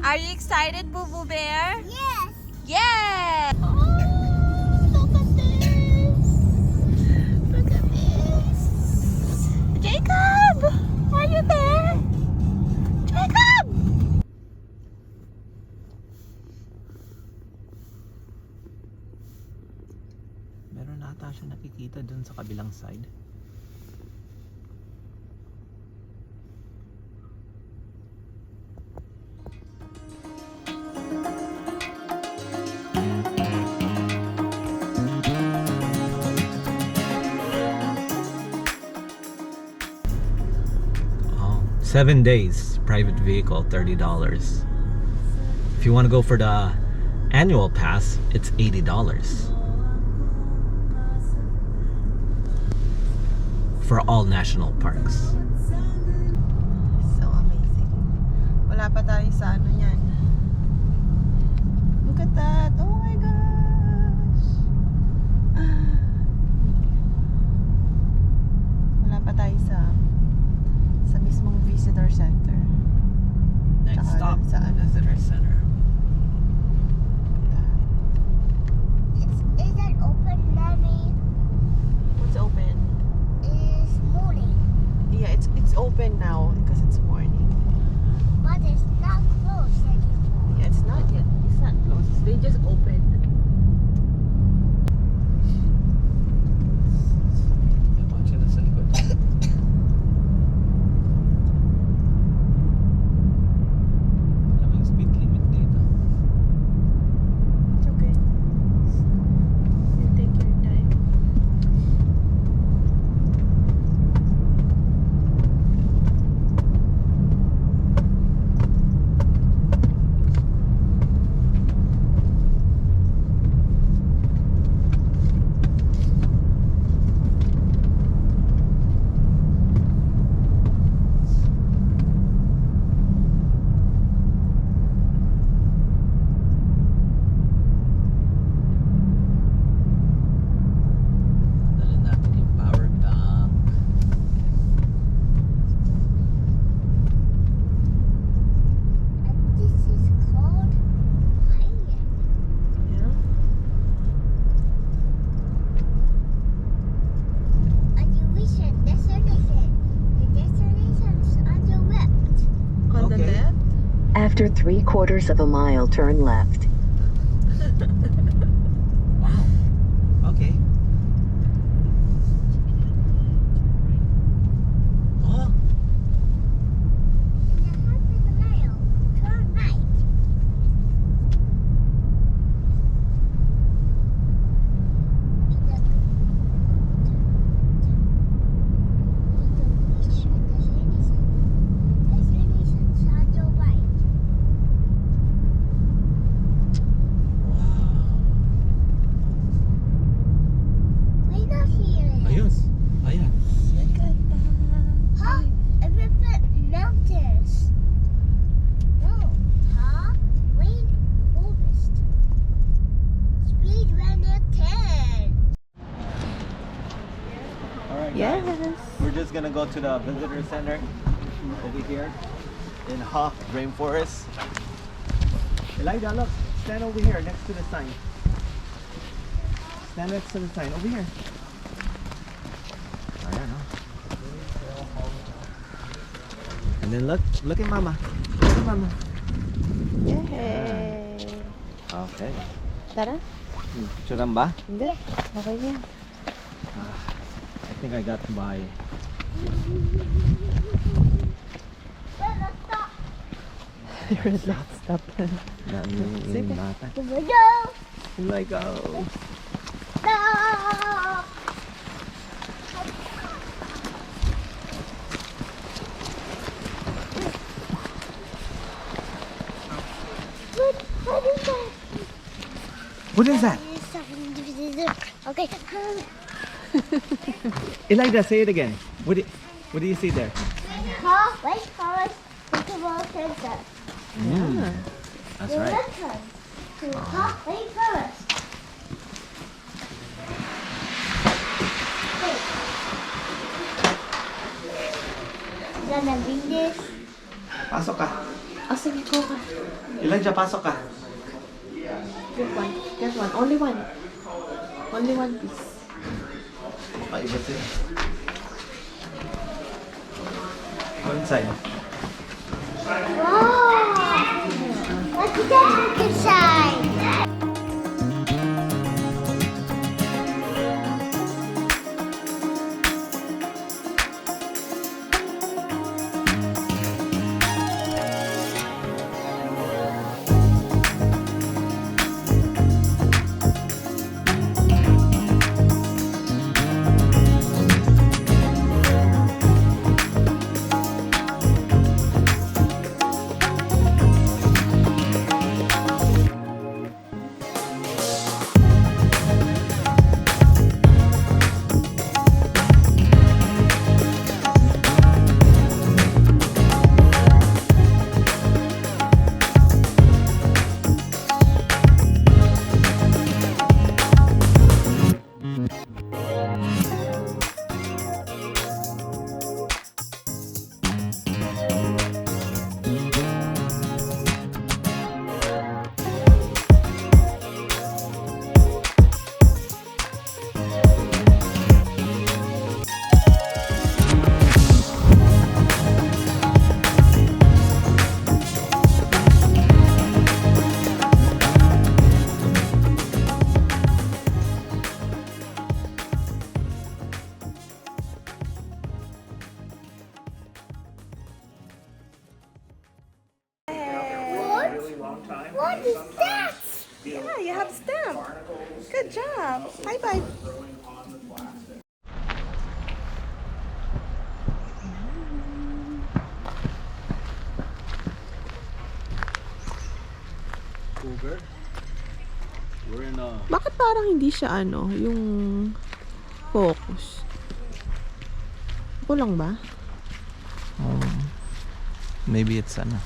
Are you excited, Boo Boo Bear? Yes. Yeah! Oh, look at this! Look at this! Jacob! Are you there? Jacob! Meron ata siya nakikita dun sa kabilang side. Oh, 7 days, private vehicle, $30. If you want to go for the annual pass, it's $80. For all national parks. So amazing. Wala pa tayo sa ano yan. Look at that. Oh my gosh. Wala pa tayo sa mismong visitor center. Next Tsaka stop, sa ano, visitor center. Is that open, Mommy? What's open? It's morning, Yeah, it's open now because it's morning. but it's not closed anymore. Yeah, it's not yet. It's not closed. They just opened. Dapat siya nasa likod. Alam mo yung speed limit dito. It's okay. You take your time. Dalhin natin yung power bank. And this is called fire. Yeah. And you reach your destination. Your destination's on your left. On the Okay. left. After 3/4 of a mile, turn left. Wow. Okay. Oh, In a half of a mile, turn right. Destination's on your right. We're not here yet. ayun. Ayan. Look at that. Huh? Elephant mountains. No. Huh? Rainforest. Speed runner 10. Alright, Yes. we're just gonna go to the visitor center over here in Hoh Rainforest. Elijah, look, stand over here next to the sign. Stand next to the sign over here. Ayan, oh. And then look at Mama. Look at Mama. Yay! Okay. Tara. Picturean ba? Hindi. Okay yan. I think I got by. Red light stop. Sige. Bata. Here we go. Like, oh. No. What is that? Okay. Elijah, say it again. What do you see there? Huh? Rainforest Festival Center. Mm, that's You're right. welcome to Hoh Rainforest. Gonna bring this. Pasok ka. Oh, sige, go ka. Elijah, pasok ka. Get one. Get one. Only one. Only one piece. Paiba siya. Go inside. Wow! What's that inside? What is that? Yeah, you have stamp. Good job. High five. Cougar. We're in a... Bakit parang hindi siya yung focus? Kulang ba? Maybe it's ano.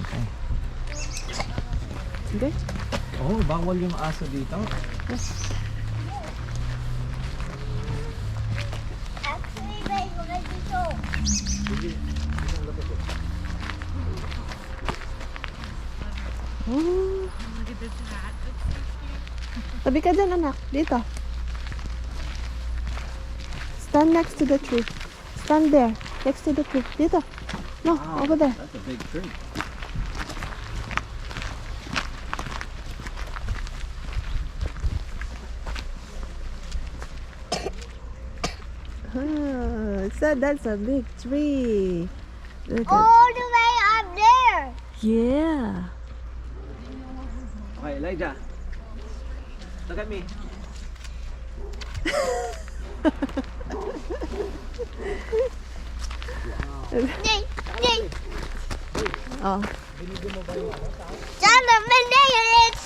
Okay. Hindi? Oh, bawal yung aso dito. Actually, wait, look at this hole. Oh. Tabi ka dyan, anak. Dito. Stand next to the tree. Stand there. Next to the tree. Dito. No, over there. That's a big tree. That's a big tree. Look at. All the way up there. Yeah. Okay, Elijah. Look at me. Nay, nay. Oh. John, the bananas.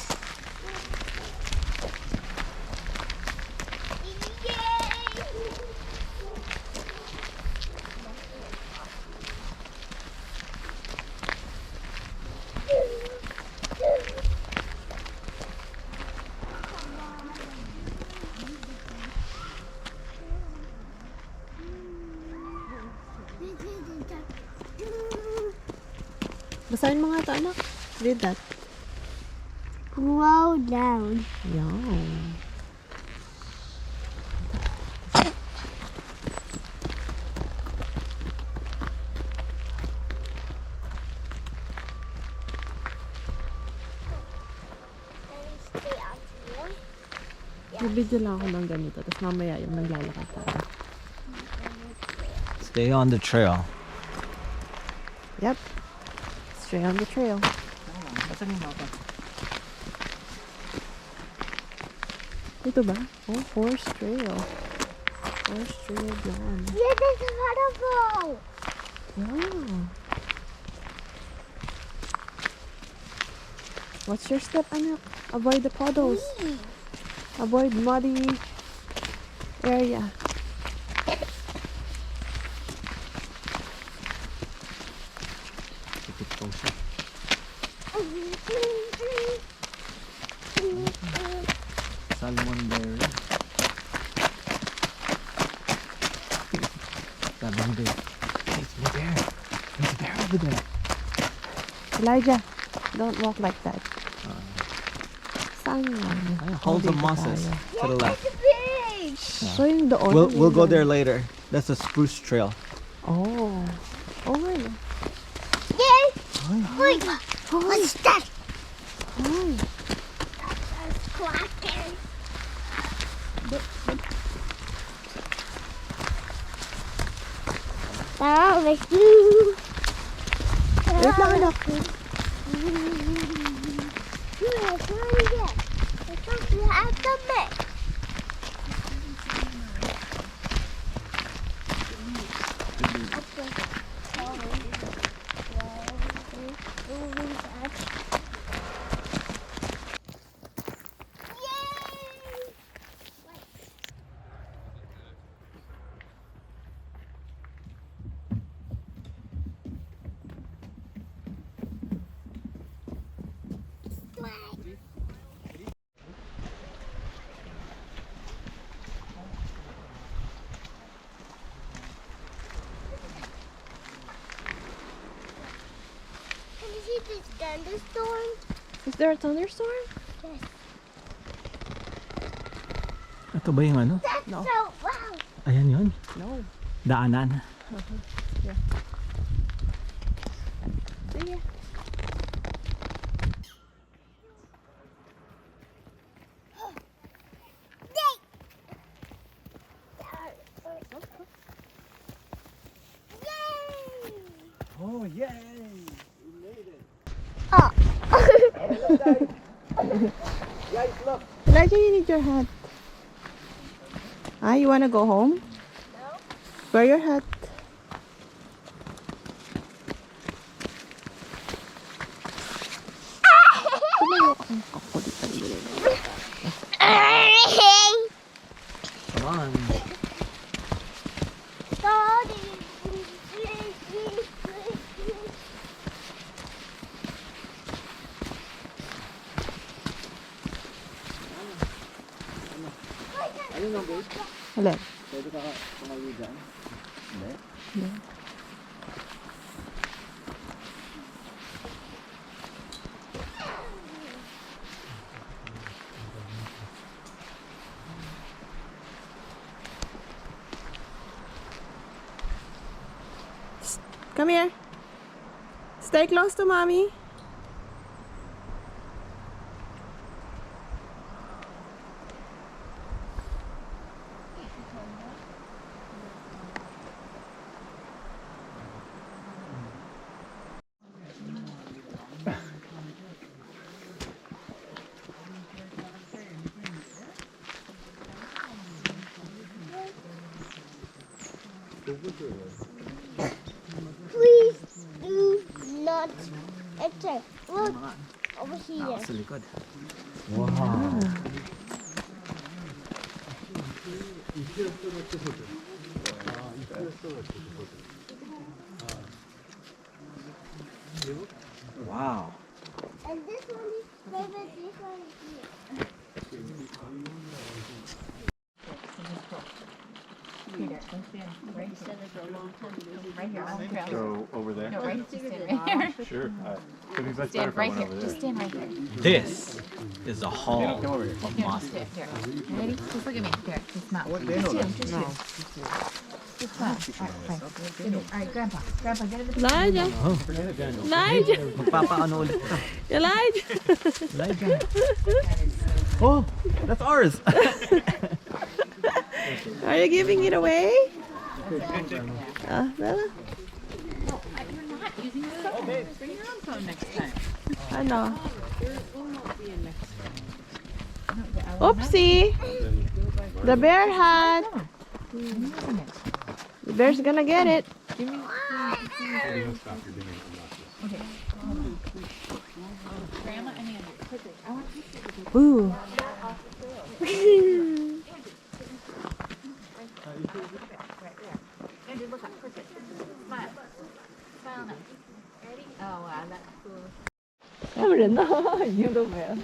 Basahin mo nga ito, anak. Read that. Grow down. Yum. Nabidyo lang ako ng ganito. Tapos mamaya yung naglalakad tayo. Stay on the trail. Yep. Stay on the trail. Basan yung mapa? Ito ba? Oh, horse trail. Horse trail yan. Yeah, there's a waterfall. Wow. What's your step, anak? Avoid the puddles. Avoid muddy area. Tipid po siya. Salmon berry. Sabi ni Babe, hey, it's a bear. There's a bear over there. Elijah, don't walk like that. Saan Hold the mosses to the left. So yung doon. We'll go there later. That's a spruce trail. Oh. Oh, really? Yay! Wait, what's that? Ay. That's cracking. Oh, my shoe. Wait lang, anak. Can you see this thunderstorm? Is there a thunderstorm? Yes. Ito ba yung ano? That's No. so wow. Ayan yun. No. Daanan. Yeah. See ya. Oh, yay! We made it. Oh. Guys, look. Elijah, you need your hat. Ah, you wanna go home? No. Wear your hat. Come on. Ayun o, babe. Alin? Pwede ka tumayo dyan? Hindi? Hindi. Come here. Stay close to mommy. Please do not enter. Look over here. Sa likod. Wow. Wow. And this one is favorite. This one is here. Go over there. No, right? Just stand right here. Sure. I think that's better Stand if I right went here. over Just there. stand right here. This is a hall Dano, come over here. of Here, mosses. just here. Ready? Just look at me. Here, just smile. What Dano does? Just you. Just smile. All right, fine. All right, Grandpa. Grandpa, get in the Elijah. Oh, forget it, Dano. Elijah. Magpapaano ulit ka. Elijah. Elijah. Oh, that's ours. Are you giving it away? Bella? You're not using your phone. Bring your own phone next time. I know. Oopsie. The bear hat. The bear's gonna get it. Grandma and Andrew, quickly. I want you to Ooh. Andrew, look up, quickly. Smile. Smile now. Ready? Oh, wow, that's cool. Cameron, no. You the bear.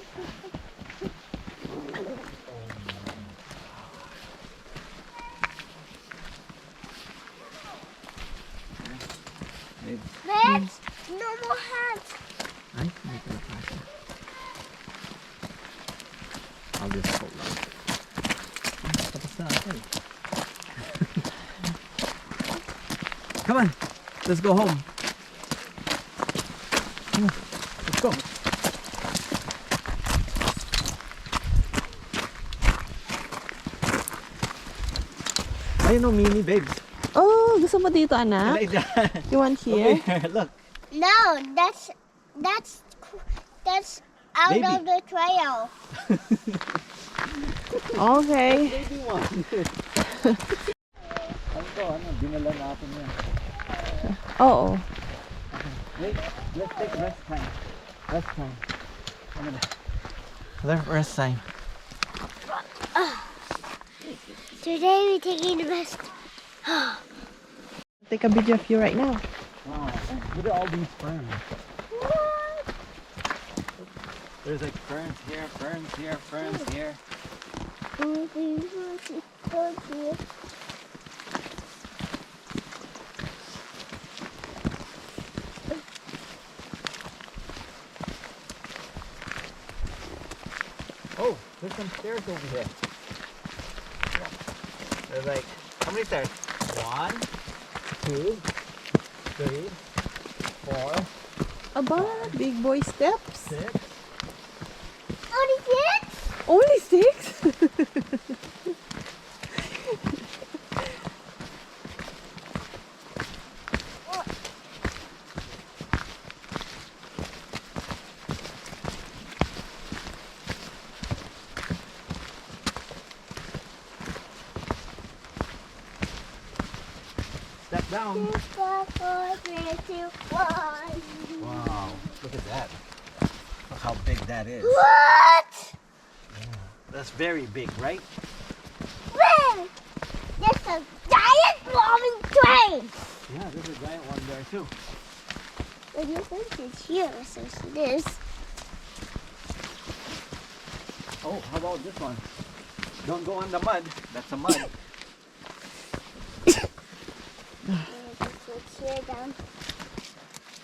Babe. Hats? No more hats. Ay, hindi ko nakasya. I'll just hold on. Tapos na ako eh. Come on, let's go home. Come on, let's go. Ayun no, mini babes. Oh, gusto mo dito, anak? Like that. You want Over here? here, look. No, that's out Baby. of the trail. Okay. Baby one. Ano, dinala natin yan. Oo. Wait, let's take rest time. Rest time. Ano na? Rest time. Today we're taking the rest. Take a video of you right now. Wow, look at all these ferns. There's like ferns here, ferns here, ferns here. Oh, there's some stairs over here. There's like, how many stairs? 1, 2, 3, 4, Aba, big boy steps. 6. Only kids? Only 6? Step down. 2, 4, 3, 2, 1. Wow, look at that. Look how big that is. What? That's very big, right? Wait! There's a giant rolling train. Yeah, there's a giant one there too. But you think it's here, so it is. Oh, how about this one? Don't go on the mud. That's a mud. Let's here down.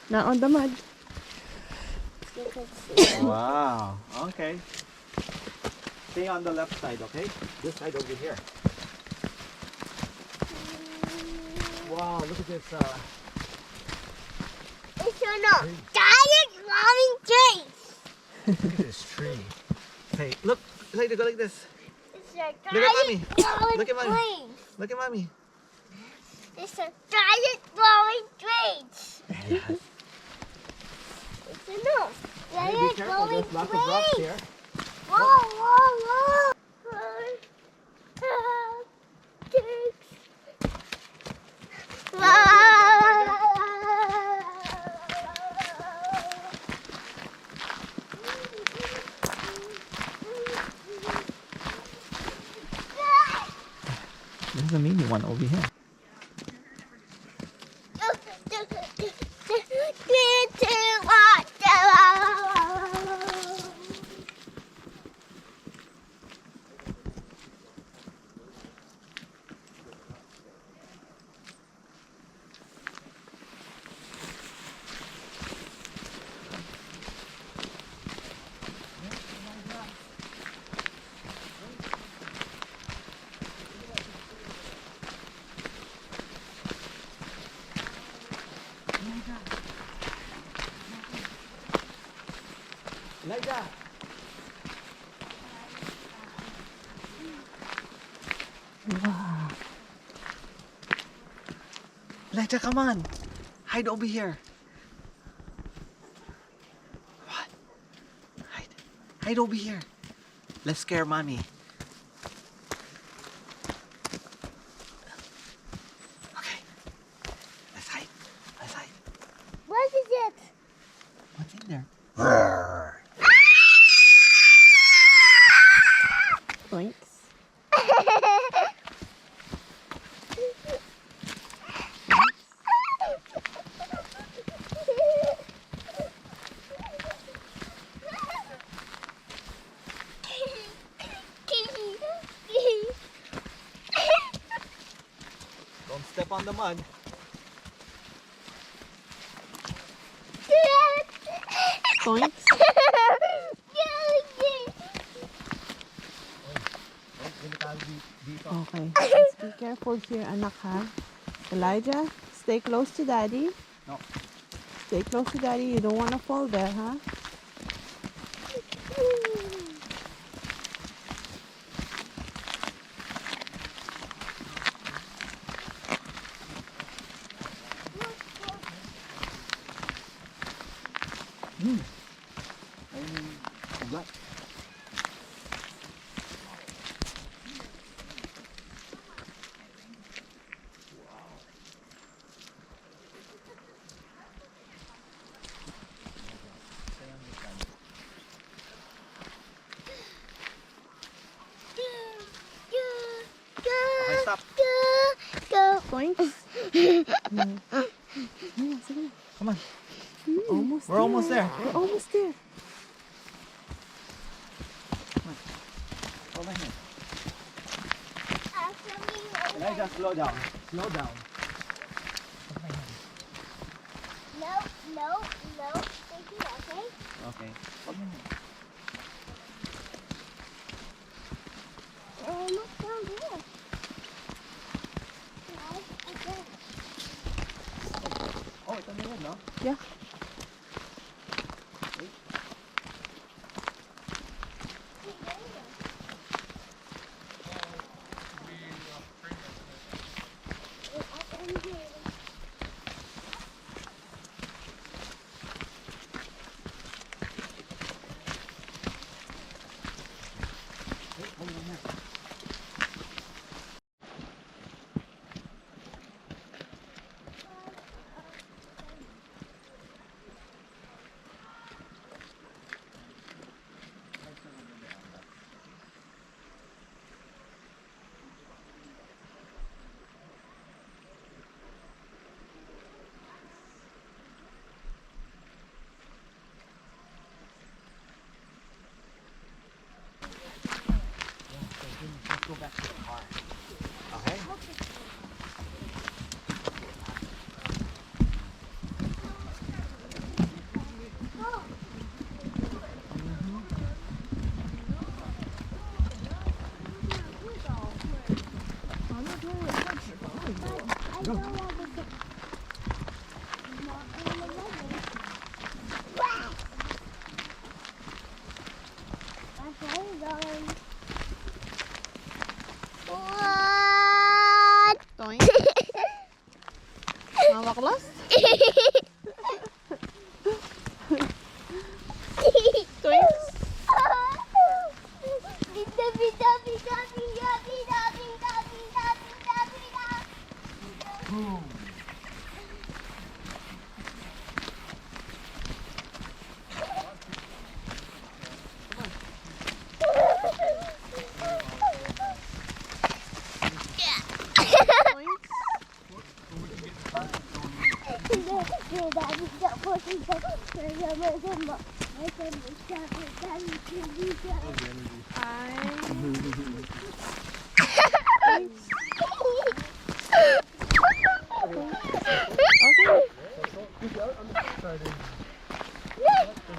Not on the mud. You can see. Wow. Okay. Stay on the left side, okay? This side over here. Wow, look at this. It's a giant rolling train. Look at this tree. Hey, look. Like, go like this. It's a Look at mommy. giant rolling Look at mommy. train. Look at mommy. It's a giant rolling train. Yes. It's a no. Hey, be Giant careful. rolling There's lots of rocks train. here. Whoa, whoa, whoa. There's a mini one over here. Like that. Wow. Elijah, come on. Hide over here. What? Hide. Hide over here. Let's scare mommy. Okay. Let's hide. Let's hide. What is it? What's in there? Thanks. Don't step on the mud. Points. Okay. Let's be careful here, anak, ha? Elijah, stay close to daddy. No. Stay close to daddy. You don't want to fall there, huh? Ugat. Okay, stop. Points. Yeah, sige. Come on. Almost We're almost there. We're almost there. Hold my hand. Elijah, slow down. Slow down. No, no, no. Thank you, okay? Okay. Hold my hand. Almost down there. Right, okay. Oh, ito na yun, no? Yeah. Let's go back to the car. Okay? What? Points. Mama class? Points. Bida, bida, bida, bida, bida, bida, bida, bida, bida.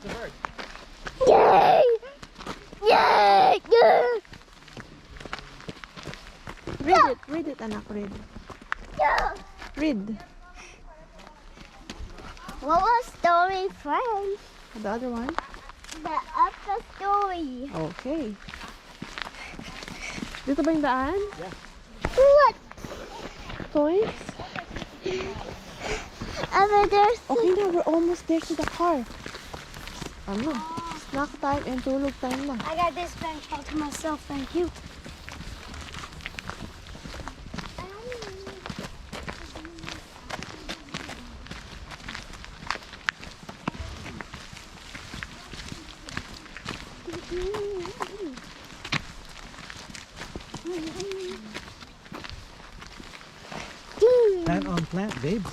Okay. Yay! Yay! Yay! Read it, anak, read. Yeah. Read. What was story friends? The other one. The upper story. Okay. Dito ba yung daan? What? Points. Over there's Okay na, we're almost there to the car. Ano? Snack time and tulog time na. I got this bench all to myself, thank you. Plant on plant, babe.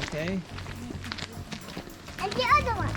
Okay. And the other one.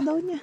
daw niya.